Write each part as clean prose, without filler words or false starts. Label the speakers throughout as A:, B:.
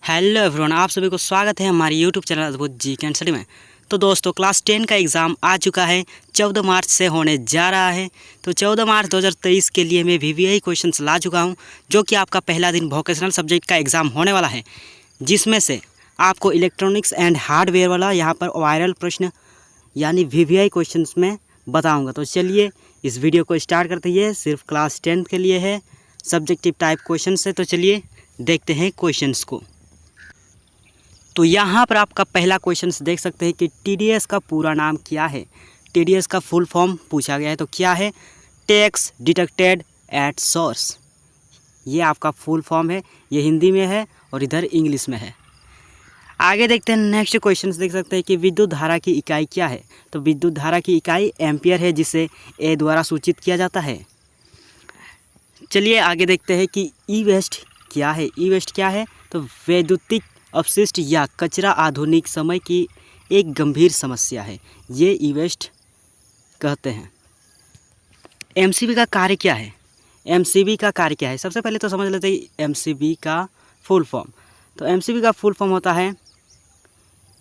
A: Hello everyone, आप सभी को स्वागत है हमारे यूट्यूब चैनल अद्भुत जीके एंड स्टडी में। तो दोस्तों, क्लास 10 का एग्ज़ाम आ चुका है, 14 मार्च से होने जा रहा है। तो 14 मार्च 2023 के लिए मैं वीवीआई क्वेश्चंस ला चुका हूं, जो कि आपका पहला दिन वोकेशनल सब्जेक्ट का एग्ज़ाम होने वाला है, जिसमें से आपको इलेक्ट्रॉनिक्स एंड हार्डवेयर वाला यहाँ पर वायरल प्रश्न यानी वीवीआई क्वेश्चंस में बताऊँगा। तो चलिए इस वीडियो को स्टार्ट करते हैं। सिर्फ क्लास 10 के लिए है, सब्जेक्टिव टाइप क्वेश्चन है। तो चलिए देखते हैं क्वेश्चंस को। तो यहाँ पर आपका पहला क्वेश्चन देख सकते हैं कि टीडीएस का पूरा नाम क्या है। टीडीएस का फुल फॉर्म पूछा गया है, तो क्या है? Tax deducted at source. ये आपका फुल फॉर्म है, ये हिंदी में है और इधर इंग्लिश में है। आगे देखते हैं नेक्स्ट क्वेश्चन देख सकते हैं कि विद्युत धारा की इकाई क्या है। तो विद्युत धारा की इकाई एम्पियर है, जिसे ए द्वारा सूचित किया जाता है। चलिए आगे देखते हैं कि ई वेस्ट क्या है। ई वेस्ट क्या है? तो वैद्युतिक अपशिष्ट या कचरा आधुनिक समय की एक गंभीर समस्या है, ये ई वेस्ट कहते हैं। एमसीबी का कार्य क्या है? एमसीबी का कार्य क्या है? सबसे पहले तो समझ लेते हैं एमसीबी का फुल फॉर्म। तो एमसीबी का फुल फॉर्म होता है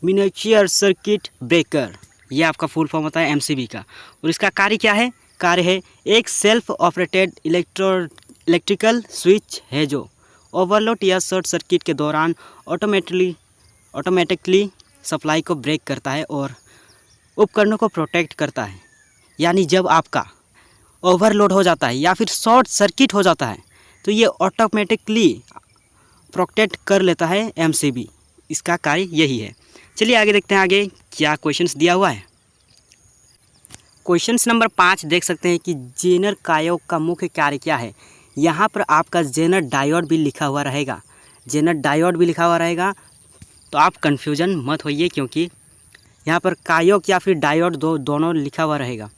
A: मिनिएचर सर्किट ब्रेकर। ये आपका फुल फॉर्म होता है एमसीबी का। और इसका कार्य क्या है? कार्य है एक सेल्फ ऑपरेटेड इलेक्ट्रिकल स्विच है जो ओवरलोड या शॉर्ट सर्किट के दौरान ऑटोमेटिकली सप्लाई को ब्रेक करता है और उपकरणों को प्रोटेक्ट करता है। यानी जब आपका ओवरलोड हो जाता है या फिर शॉर्ट सर्किट हो जाता है, तो ये ऑटोमेटिकली प्रोटेक्ट कर लेता है एमसीबी। इसका कार्य यही है। चलिए आगे देखते हैं आगे क्या क्वेश्चंस दिया हुआ है। क्वेश्चंस नंबर 5 देख सकते हैं कि जेनर कायोग का मुख्य कार्य क्या है। यहाँ पर आपका जेनर डायोड भी लिखा हुआ रहेगा। जेनर डायोड भी लिखा हुआ रहेगा, तो आप कन्फ्यूजन मत होइए, क्योंकि यहाँ पर कायोग या फिर डायोड दोनों लिखा हुआ रहेगा।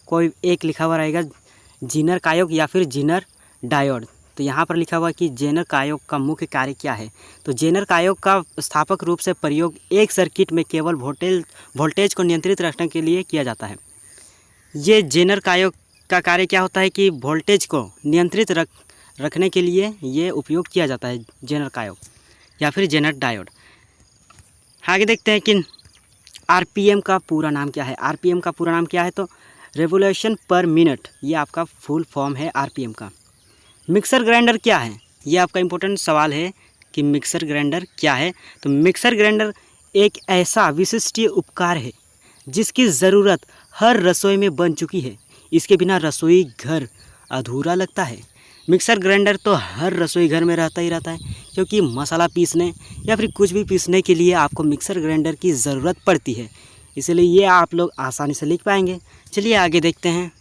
A: कोई एक लिखा हुआ रहेगा जेनर कायोग या फिर जेनर डायोड। तो यहाँ पर लिखा हुआ कि जेनर कायोग का मुख्य कार्य क्या है। तो जेनर कायोग का स्थापक रूप से प्रयोग एक सर्किट में केवल वोल्टेज को नियंत्रित रखने के लिए किया जाता है। ये जेनर कायोग का कार्य क्या होता है कि वोल्टेज को नियंत्रित रखने के लिए ये उपयोग किया जाता है, जेनर कायोग या फिर जेनर डायोड। आगे देखते हैं कि आरपीएम का पूरा नाम क्या है। आरपीएम का पूरा नाम क्या है? तो रेवोल्यूशन पर मिनट, ये आपका फुल फॉर्म है आरपीएम का। मिक्सर ग्राइंडर क्या है? ये आपका इम्पोर्टेंट सवाल है कि मिक्सर ग्राइंडर क्या है। तो मिक्सर ग्राइंडर एक ऐसा विशिष्ट उपकरण है जिसकी ज़रूरत हर रसोई में बन चुकी है। इसके बिना रसोई घर अधूरा लगता है। मिक्सर ग्राइंडर तो हर रसोई घर में रहता ही रहता है, क्योंकि मसाला पीसने या फिर कुछ भी पीसने के लिए आपको मिक्सर ग्राइंडर की ज़रूरत पड़ती है। इसलिए ये आप लोग आसानी से लिख पाएंगे। चलिए आगे देखते हैं।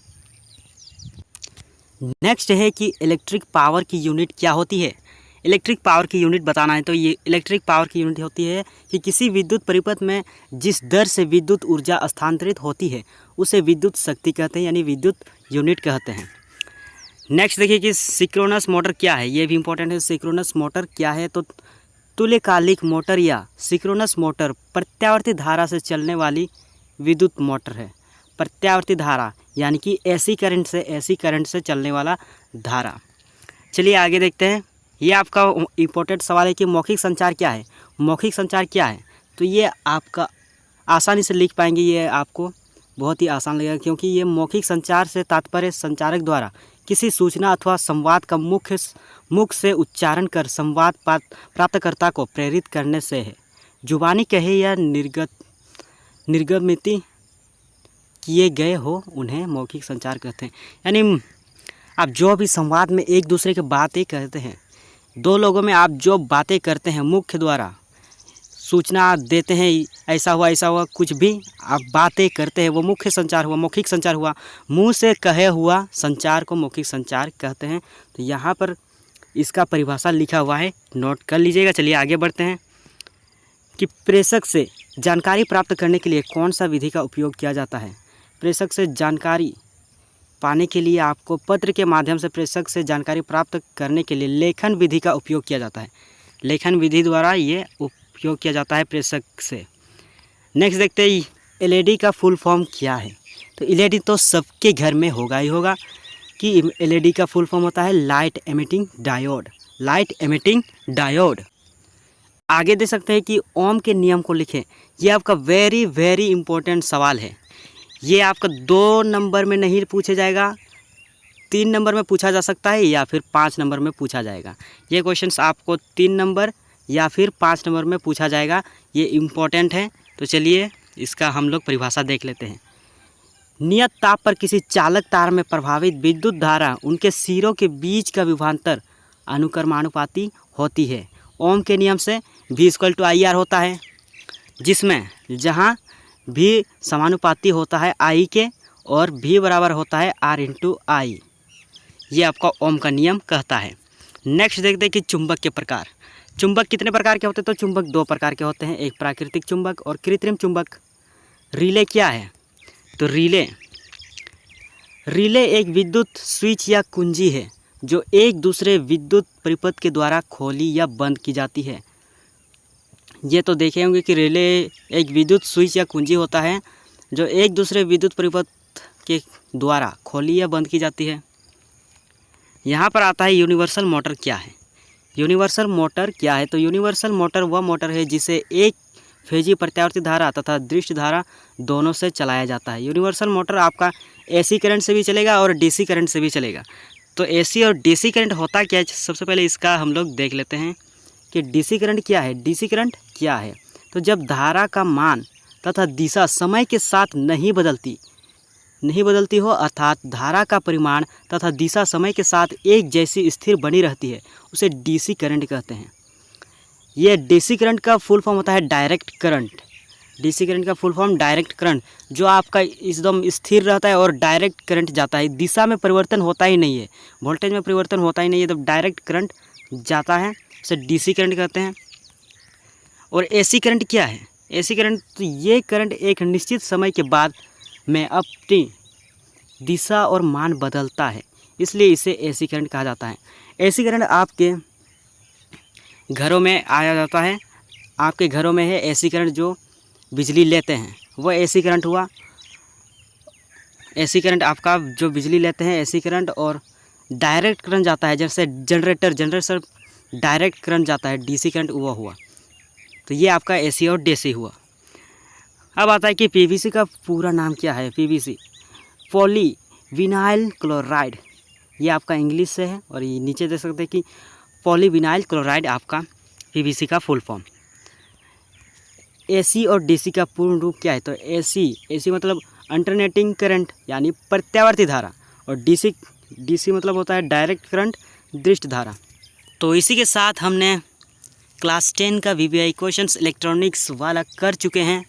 A: नेक्स्ट है कि इलेक्ट्रिक पावर की यूनिट क्या होती है। इलेक्ट्रिक पावर की यूनिट बताना है, तो ये इलेक्ट्रिक पावर की यूनिट होती है कि किसी विद्युत परिपथ में जिस दर से विद्युत ऊर्जा स्थानांतरित होती है उसे विद्युत शक्ति कहते हैं, यानी विद्युत यूनिट कहते हैं। नेक्स्ट देखिए कि सिंक्रोनस मोटर क्या है। ये भी इंपॉर्टेंट है। सिंक्रोनस मोटर क्या है? तो तुल्यकालिक मोटर या सिंक्रोनस मोटर प्रत्यावर्ती धारा से चलने वाली विद्युत मोटर है। प्रत्यावर्ती धारा यानी कि ऐसी करंट से चलने वाला धारा। चलिए आगे देखते हैं। ये आपका इम्पोर्टेंट सवाल है कि मौखिक संचार क्या है। मौखिक संचार क्या है? तो ये आपका आसानी से लिख पाएंगे, ये आपको बहुत ही आसान लगेगा, क्योंकि ये मौखिक संचार से तात्पर्य संचारक द्वारा किसी सूचना अथवा संवाद का मुख से उच्चारण कर संवाद प्राप्तकर्ता को प्रेरित करने से है। जुबानी कहे या निर्गमित किए गए हो, उन्हें मौखिक संचार कहते हैं। यानी आप जो भी संवाद में एक दूसरे की बातें कहते हैं, दो लोगों में आप जो बातें करते हैं, मुख्य द्वारा सूचना देते हैं, ऐसा हुआ, कुछ भी आप बातें करते हैं, वो मुख्य संचार हुआ, मौखिक संचार हुआ। मुंह से कहे हुआ संचार को मौखिक संचार कहते हैं। तो यहाँ पर इसका परिभाषा लिखा हुआ है, नोट कर लीजिएगा। चलिए आगे बढ़ते हैं कि प्रेषक से जानकारी प्राप्त करने के लिए कौन सा विधि का उपयोग किया जाता है। प्रेषक से जानकारी पाने के लिए आपको पत्र के माध्यम से प्रेषक से जानकारी प्राप्त करने के लिए लेखन विधि का उपयोग किया जाता है। लेखन विधि द्वारा ये उपयोग किया जाता है प्रेषक से। नेक्स्ट देखते हैं एलईडी का फुल फॉर्म क्या है। तो एलईडी तो सबके घर में होगा ही होगा कि एलईडी का फुल फॉर्म होता है light emitting diode. Light emitting diode. आगे दे सकते हैं कि ओम के नियम को लिखें। ये आपका वेरी वेरी इंपॉर्टेंट सवाल है। ये आपका 2 नंबर में नहीं पूछा जाएगा, 3 नंबर में पूछा जा सकता है या फिर 5 नंबर में पूछा जाएगा। ये क्वेश्चंस आपको 3 नंबर या फिर 5 नंबर में पूछा जाएगा। ये इम्पोर्टेंट है। तो चलिए इसका हम लोग परिभाषा देख लेते हैं। नियत ताप पर किसी चालक तार में प्रभावित विद्युत धारा उनके सिरों के बीच का विभवांतर अनुक्रमानुपाती होती है। ओम के नियम से V = IR होता है, जिसमें जहाँ V समानुपाती होता है I के और V बराबर होता है R × I। ये आपका ओम का नियम कहता है। नेक्स्ट देखते हैं कि चुंबक के प्रकार। चुंबक कितने प्रकार के होते हैं? तो चुंबक 2 प्रकार के होते हैं, एक प्राकृतिक चुंबक और कृत्रिम चुंबक। रिले क्या है? तो रिले एक विद्युत स्विच या कुंजी है जो एक दूसरे विद्युत परिपथ के द्वारा खोली या बंद की जाती है। ये तो देखे होंगे कि रिले एक विद्युत स्विच या कुंजी होता है जो एक दूसरे विद्युत परिपथ के द्वारा खोली या बंद की जाती है। यहाँ पर आता है यूनिवर्सल मोटर क्या है। यूनिवर्सल मोटर क्या है? तो यूनिवर्सल मोटर वह मोटर है जिसे एक फेजी प्रत्यावर्ती धारा तथा दृष्टि धारा दोनों से चलाया जाता है। यूनिवर्सल मोटर आपका AC करंट से भी चलेगा और DC करंट से भी चलेगा। तो AC और DC करंट होता क्या है? सबसे पहले इसका हम लोग देख लेते हैं कि DC करंट क्या है। DC करंट क्या है? तो जब धारा का मान तथा दिशा समय के साथ नहीं बदलती हो, अर्थात धारा का परिमाण तथा दिशा समय के साथ एक जैसी स्थिर बनी रहती है, उसे DC करंट कहते हैं। ये DC करंट का फुल फॉर्म होता है डायरेक्ट करंट। DC करंट का फुल फॉर्म डायरेक्ट करंट, जो आपका एकदम स्थिर रहता है और डायरेक्ट करंट जाता है, दिशा में परिवर्तन होता ही नहीं है, वोल्टेज में परिवर्तन होता ही नहीं है, तो डायरेक्ट करंट जाता है, उसे DC करंट कहते हैं। और AC करंट क्या है? AC करंट, तो ये करंट एक निश्चित समय के बाद में अपनी दिशा और मान बदलता है, इसलिए इसे AC करंट कहा जाता है। AC करंट आपके घरों में आया जाता है। आपके घरों में है AC करंट, जो बिजली लेते हैं वो AC करंट हुआ। AC करंट आपका जो बिजली लेते हैं AC करंट, और डायरेक्ट करंट जाता है, जैसे जनरेटर से डायरेक्ट करंट जाता है, DC करंट वो हुआ। तो ये आपका AC और DC हुआ। अब आता है कि PVC का पूरा नाम क्या है। PVC पॉलीविनाइल क्लोराइड, ये आपका इंग्लिश से है, और ये नीचे देख सकते हैं कि पॉलीविनाइल क्लोराइड आपका PVC का फुल फॉर्म। AC और DC का पूर्ण रूप क्या है? तो AC मतलब अल्टरनेटिंग करंट यानी प्रत्यावर्ती धारा, और DC मतलब होता है डायरेक्ट करंट, दृष्टि धारा। तो इसी के साथ हमने क्लास 10 का VVI क्वेश्चंस इलेक्ट्रॉनिक्स वाला कर चुके हैं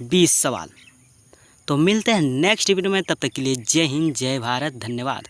A: 20 सवाल। तो मिलते हैं नेक्स्ट वीडियो में, तब तक के लिए जय हिंद, जय भारत, धन्यवाद।